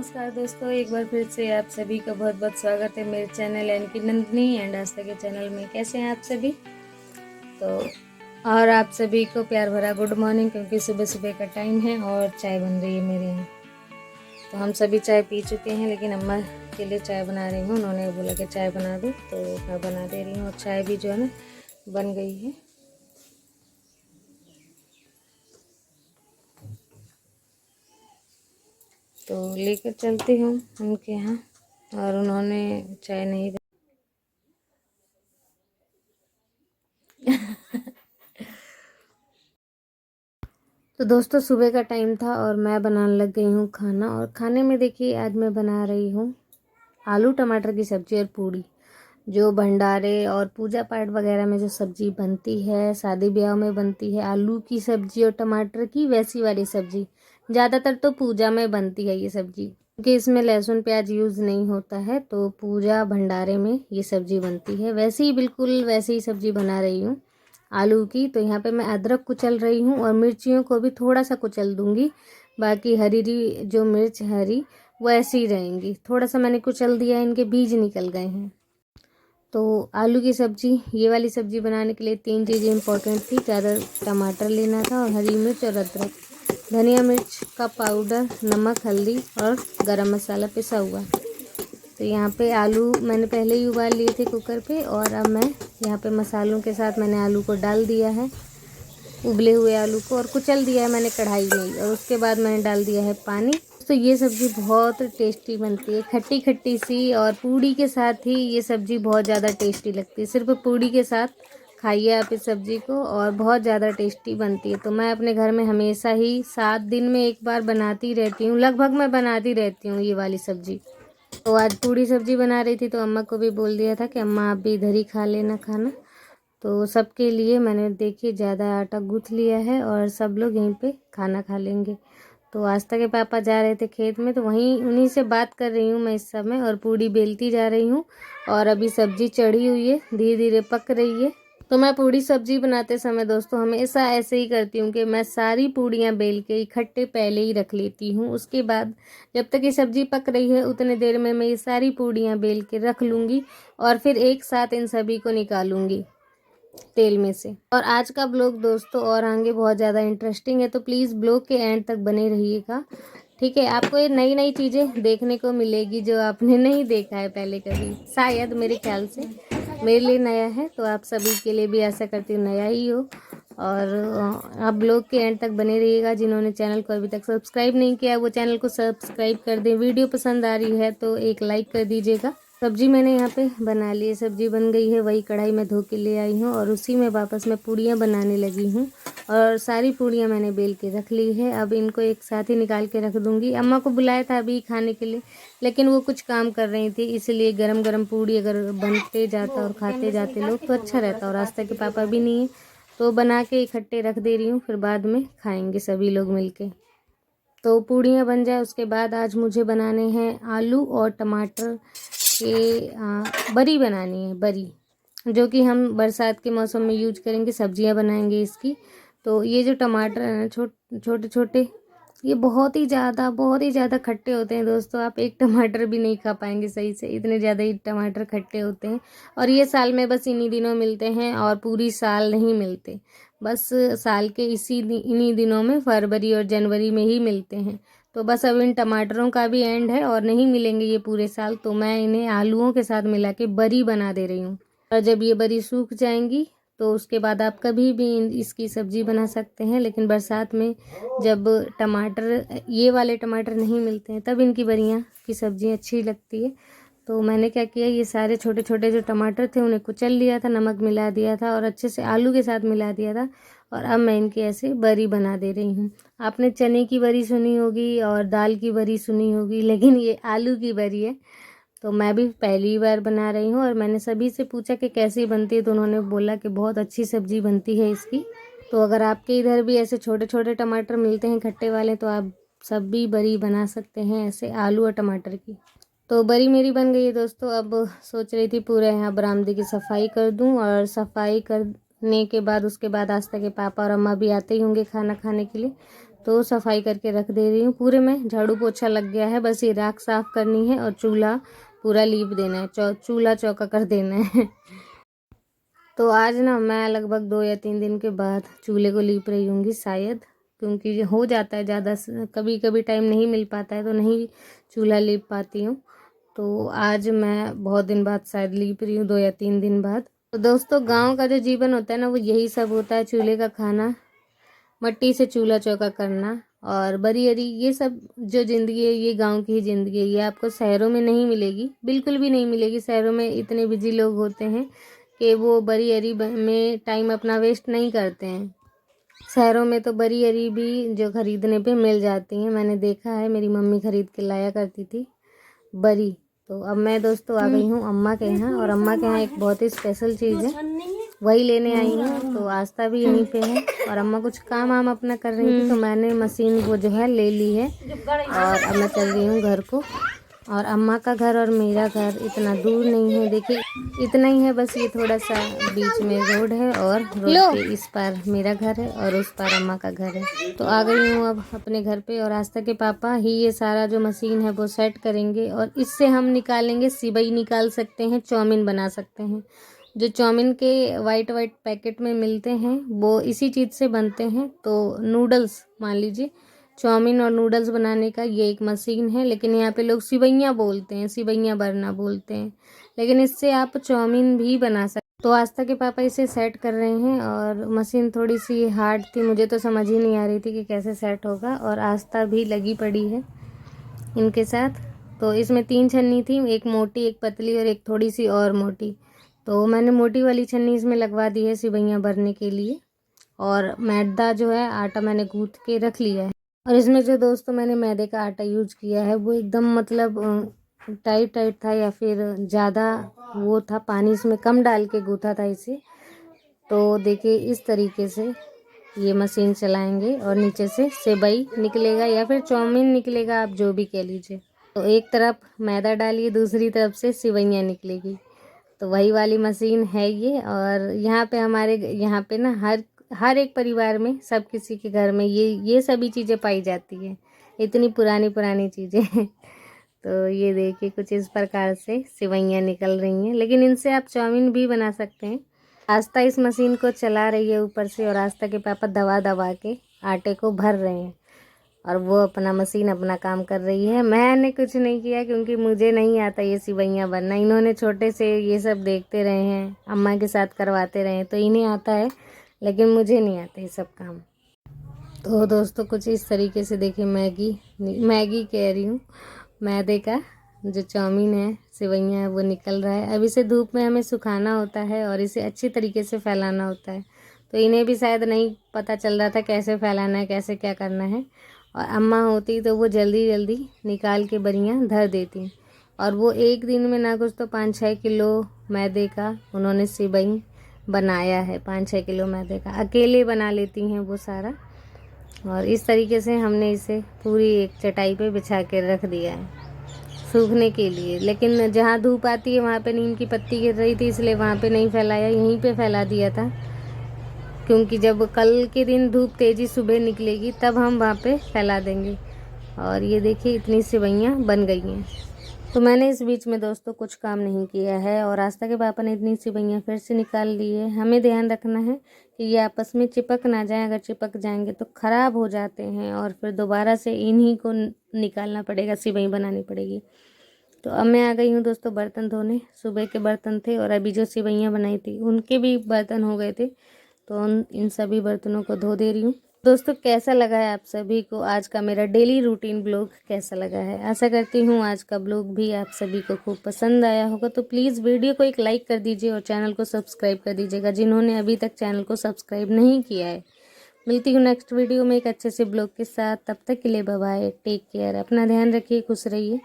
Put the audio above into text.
नमस्कार दोस्तों, एक बार फिर से आप सभी का बहुत बहुत स्वागत है मेरे चैनल यानी कि नंदिनी एंड आस्था के चैनल में। कैसे हैं आप सभी? तो और आप सभी को प्यार भरा गुड मॉर्निंग, क्योंकि सुबह सुबह का टाइम है और चाय बन रही है मेरे यहाँ। तो हम सभी चाय पी चुके हैं, लेकिन अम्मा के लिए चाय बना रही हूँ। उन्होंने बोला कि चाय बना दो, तो मैं बना दे रही हूँ और चाय भी जो है ना बन गई है। तो लेकर चलती हूँ उनके यहाँ, और उन्होंने चाय नहीं तो दोस्तों सुबह का टाइम था और मैं बनाने लग गई हूँ खाना। और खाने में देखिए आज मैं बना रही हूँ आलू टमाटर की सब्ज़ी और पूड़ी। जो भंडारे और पूजा पाठ वगैरह में जो सब्ज़ी बनती है, शादी ब्याह में बनती है आलू की सब्ज़ी और टमाटर की, वैसी वाली सब्ज़ी ज़्यादातर तो पूजा में बनती है ये सब्ज़ी, क्योंकि इसमें लहसुन प्याज यूज़ नहीं होता है। तो पूजा भंडारे में ये सब्ज़ी बनती है। वैसे ही बिल्कुल वैसे ही सब्ज़ी बना रही हूँ आलू की। तो यहाँ पे मैं अदरक कुचल रही हूँ और मिर्चियों को भी थोड़ा सा कुचल दूंगी। बाकी हरी जो मिर्च हरी वो ऐसी ही रहेंगी। थोड़ा सा मैंने कुचल दिया है, इनके बीज निकल गए हैं। तो आलू की सब्ज़ी, ये वाली सब्ज़ी बनाने के लिए 3 चीज़ें इंपॉर्टेंट थी। ज़्यादा टमाटर लेना था और हरी मिर्च और अदरक, धनिया मिर्च का पाउडर, नमक, हल्दी और गरम मसाला पिसा हुआ। तो यहाँ पे आलू मैंने पहले ही उबाल लिए थे कुकर पे, और अब मैं यहाँ पे मसालों के साथ मैंने आलू को डाल दिया है, उबले हुए आलू को, और कुचल दिया है मैंने कढ़ाई में। और उसके बाद मैंने डाल दिया है पानी। तो ये सब्ज़ी बहुत टेस्टी बनती है, खट्टी खट्टी सी, और पूड़ी के साथ ही ये सब्ज़ी बहुत ज़्यादा टेस्टी लगती है। सिर्फ पूड़ी के साथ खाइए आप इस सब्ज़ी को, और बहुत ज़्यादा टेस्टी बनती है। तो मैं अपने घर में हमेशा ही 7 दिन में एक बार बनाती रहती हूँ, लगभग मैं बनाती रहती हूँ ये वाली सब्ज़ी। तो आज पूड़ी सब्ज़ी बना रही थी, तो अम्मा को भी बोल दिया था कि अम्मा आप भी इधर ही खा लेना खाना। तो सबके लिए मैंने देखिए ज़्यादा आटा गूँथ लिया है, और सब लोग यहीं पे खाना खा लेंगे। तो आस्था के पापा जा रहे थे खेत में, तो वहीं उन्हीं से बात कर रही हूँ मैं इस समय, और पूड़ी बेलती जा रही हूँ। और अभी सब्ज़ी चढ़ी हुई है, धीरे धीरे पक रही है। तो मैं पूड़ी सब्ज़ी बनाते समय दोस्तों हमेशा ऐसे ही करती हूँ कि मैं सारी पूड़ियाँ बेल के इकट्ठे पहले ही रख लेती हूँ। उसके बाद जब तक ये सब्ज़ी पक रही है उतने देर में मैं ये सारी पूड़ियाँ बेल के रख लूँगी, और फिर एक साथ इन सभी को निकालूंगी तेल में से। और आज का ब्लॉग दोस्तों और आगे बहुत ज़्यादा इंटरेस्टिंग है, तो प्लीज़ ब्लॉग के एंड तक बने रहिएगा, ठीक है। आपको ये नई नई चीज़ें देखने को मिलेगी जो आपने नहीं देखा है पहले कभी, शायद मेरे ख्याल से मेरे लिए नया है, तो आप सभी के लिए भी आशा करती हूँ नया ही हो। और आप ब्लॉग के एंड तक बने रहिएगा। जिन्होंने चैनल को अभी तक सब्सक्राइब नहीं किया वो चैनल को सब्सक्राइब कर दें। वीडियो पसंद आ रही है तो एक लाइक कर दीजिएगा। सब्जी मैंने यहाँ पे बना ली है, सब्जी बन गई है, वही कढ़ाई में धो के ले आई हूँ, और उसी में वापस मैं पूड़ियाँ बनाने लगी हूँ। और सारी पूड़ियाँ मैंने बेल के रख ली है। अब इनको एक साथ ही निकाल के रख दूँगी। अम्मा को बुलाया था अभी खाने के लिए, लेकिन वो कुछ काम कर रही थी, इसलिए गरम गरम पूड़ी अगर बनते जाता और खाते जाते लोग तो अच्छा रहता। और रास्ते के पापा भी नहीं है, तो बना के इकट्ठे रख दे रही हूँ, फिर बाद में खाएंगे सभी लोग मिलके। तो पूड़ियाँ बन जाए उसके बाद आज मुझे बनाने हैं आलू और टमाटर के बरी बनानी है, बरी, जो कि हम बरसात के मौसम में यूज करेंगे, सब्जियां बनाएंगे इसकी। तो ये जो टमाटर है ना छोटे छोटे, ये बहुत ही ज़्यादा खट्टे होते हैं दोस्तों। आप एक टमाटर भी नहीं खा पाएंगे सही से, इतने ज़्यादा ही टमाटर खट्टे होते हैं। और ये साल में बस इन्हीं दिनों मिलते हैं, और पूरी साल नहीं मिलते, बस साल के इन्हीं दिनों में, फरवरी और जनवरी में ही मिलते हैं। तो बस अब इन टमाटरों का भी एंड है और नहीं मिलेंगे ये पूरे साल, तो मैं इन्हें आलूओं के साथ मिला के बरी बना दे रही हूँ। और जब ये बरी सूख जाएंगी तो उसके बाद आप कभी भी इसकी सब्ज़ी बना सकते हैं। लेकिन बरसात में जब टमाटर, ये वाले टमाटर नहीं मिलते हैं, तब इनकी बरियाँ की सब्ज़ी अच्छी लगती है। तो मैंने क्या किया, ये सारे छोटे छोटे जो टमाटर थे उन्हें कुचल लिया था, नमक मिला दिया था, और अच्छे से आलू के साथ मिला दिया था। और अब मैं इनकी ऐसे बरी बना दे रही हूँ। आपने चने की बरी सुनी होगी और दाल की बरी सुनी होगी, लेकिन ये आलू की बरी है। तो मैं भी पहली बार बना रही हूँ, और मैंने सभी से पूछा कि कैसी बनती है, तो उन्होंने बोला कि बहुत अच्छी सब्ज़ी बनती है इसकी। तो अगर आपके इधर भी ऐसे छोटे छोटे टमाटर मिलते हैं खट्टे वाले, तो आप सब भी बरी बना सकते हैं ऐसे आलू और टमाटर की। तो बरी मेरी बन गई है दोस्तों। अब सोच रही थी पूरे यहाँ बरामदे की सफाई कर दूँ, और सफाई करने के बाद उसके बाद आस्था के पापा और अम्मा भी आते ही होंगे खाना खाने के लिए। तो सफाई करके रख दे रही हूँ। पूरे में झाड़ू पोछा लग गया है, बस ये राख साफ करनी है और चूल्हा पूरा लीप देना है, चूल्हा चौका कर देना है। तो आज ना मैं लगभग 2 या 3 दिन के बाद चूल्हे को लीप रही हूँगी शायद, क्योंकि ये हो जाता है ज़्यादा, कभी कभी टाइम नहीं मिल पाता है तो नहीं चूल्हा लीप पाती हूँ। तो आज मैं बहुत दिन बाद शायद लीप रही हूँ, 2 या 3 दिन बाद। तो दोस्तों गांव का जो जीवन होता है ना, वो यही सब होता है। चूल्हे का खाना, मट्टी से चूल्हा चौका करना और बरी अरी, ये सब जो ज़िंदगी है ये गांव की ही ज़िंदगी है। ये आपको शहरों में नहीं मिलेगी, बिल्कुल भी नहीं मिलेगी। शहरों में इतने बिजी लोग होते हैं कि वो बरी अरी में टाइम अपना वेस्ट नहीं करते हैं। शहरों में तो बरी अरी भी जो खरीदने पे मिल जाती हैं, मैंने देखा है, मेरी मम्मी खरीद के लाया करती थी बरी। तो अब मैं दोस्तों आ गई हूँ अम्मा के यहाँ, और अम्मा के यहाँ एक बहुत ही स्पेशल चीज़ है, वही लेने आई हूँ। तो आस्था भी यहीं पे है और अम्मा कुछ काम वाम अपना कर रही थी, तो मैंने मशीन वो जो है ले ली है और अब मैं चल रही हूँ घर को। और अम्मा का घर और मेरा घर इतना दूर नहीं है, देखिए इतना ही है बस, ये थोड़ा सा बीच में रोड है और रोड के इस पार मेरा घर है और उस पार अम्मा का घर है। तो आ गई हूँ अब अपने घर पे, और आस्था के पापा ही ये सारा जो मशीन है वो सेट करेंगे और इससे हम निकालेंगे, सिवई निकाल सकते हैं, चाउमीन बना सकते हैं। जो चाउमीन के वाइट वाइट पैकेट में मिलते हैं वो इसी चीज़ से बनते हैं। तो नूडल्स मान लीजिए, चाउमीन और नूडल्स बनाने का ये एक मशीन है, लेकिन यहाँ पे लोग सिवैयाँ बोलते हैं, सिवैयाँ भरना बोलते हैं, लेकिन इससे आप चाउमीन भी बना सकते। तो आस्था के पापा इसे सेट कर रहे हैं और मशीन थोड़ी सी हार्ड थी, मुझे तो समझ ही नहीं आ रही थी कि कैसे सेट होगा, और आस्था भी लगी पड़ी है इनके साथ। तो इसमें 3 छन्नी थी, एक मोटी, एक पतली और एक थोड़ी सी और मोटी। तो मैंने मोटी वाली छन्नी इसमें लगवा दी है सिवैयाँ भरने के लिए, और मैदा जो है आटा मैंने गूँथ के रख लिया है। और इसमें जो दोस्तों मैंने मैदे का आटा यूज किया है वो एकदम मतलब टाइट टाइट था, या फिर ज़्यादा वो था, पानी इसमें कम डाल के गूँथा था इसे। तो देखिए इस तरीके से ये मशीन चलाएंगे और नीचे से सेवई निकलेगा या फिर चाउमीन निकलेगा, आप जो भी कह लीजिए। तो एक तरफ मैदा डालिए, दूसरी तरफ से सिवैयाँ निकलेगी। तो वही वाली मशीन है ये। और यहाँ पे हमारे यहाँ पे ना हर एक परिवार में, सब किसी के घर में ये सभी चीज़ें पाई जाती है, इतनी पुरानी पुरानी चीज़ें। तो ये देखिए कुछ इस प्रकार से सिवैयाँ निकल रही हैं, लेकिन इनसे आप चाउमीन भी बना सकते हैं। आस्था इस मशीन को चला रही है ऊपर से, और आस्था के पापा दबा दबा के आटे को भर रहे हैं, और वो अपना मशीन अपना काम कर रही है। मैंने कुछ नहीं किया क्योंकि मुझे नहीं आता ये सिवैयाँ बनना। इन्होंने छोटे से ये सब देखते रहे हैं, अम्मा के साथ करवाते रहे हैं, तो इन्हें आता है, लेकिन मुझे नहीं आता ये सब काम। तो दोस्तों कुछ इस तरीके से देखिए मैगी कह रही हूँ, मैदे का जो चाउमीन है, सिवैयाँ है, वो निकल रहा है। अब इसे धूप में हमें सुखाना होता है और इसे अच्छी तरीके से फैलाना होता है। तो इन्हें भी शायद नहीं पता चल रहा था कैसे फैलाना है, कैसे क्या करना है। और अम्मा होती तो वो जल्दी जल्दी निकाल के बरियाँ धर देती, और वो एक दिन में ना कुछ तो 5-6 किलो मैदे का उन्होंने सिवई बनाया है। 5-6 किलो मैदे का अकेले बना लेती हैं वो सारा। और इस तरीके से हमने इसे पूरी एक चटाई पे बिछा के रख दिया है सूखने के लिए। लेकिन जहाँ धूप आती है वहाँ पे नीम की पत्ती गिर रही थी, इसलिए वहाँ पे नहीं फैलाया, यहीं पे फैला दिया था, क्योंकि जब कल के दिन धूप तेज़ी सुबह निकलेगी तब हम वहाँ पे फैला देंगे। और ये देखिए इतनी सिवैयाँ बन गई हैं। तो मैंने इस बीच में दोस्तों कुछ काम नहीं किया है, और आस्था के पापा ने इतनी सिवैयाँ फिर से निकाल ली है। हमें ध्यान रखना है कि ये आपस में चिपक ना जाए, अगर चिपक जाएंगे तो ख़राब हो जाते हैं, और फिर दोबारा से इन्हीं को निकालना पड़ेगा, सिवई बनानी पड़ेगी। तो अब मैं आ गई हूँ दोस्तों बर्तन धोने। सुबह के बर्तन थे और अभी जो सिवैयाँ बनाई थी उनके भी बर्तन हो गए थे, तो इन सभी बर्तनों को धो दे रही हूँ। दोस्तों कैसा लगा है आप सभी को आज का मेरा डेली रूटीन ब्लॉग, कैसा लगा है? आशा करती हूँ आज का ब्लॉग भी आप सभी को खूब पसंद आया होगा। तो प्लीज़ वीडियो को एक लाइक कर दीजिए और चैनल को सब्सक्राइब कर दीजिएगा जिन्होंने अभी तक चैनल को सब्सक्राइब नहीं किया है। मिलती हूँ नेक्स्ट वीडियो में एक अच्छे से ब्लॉग के साथ। तब तक के लिए बाय बाय, टेक केयर, अपना ध्यान रखिए, खुश रहिए।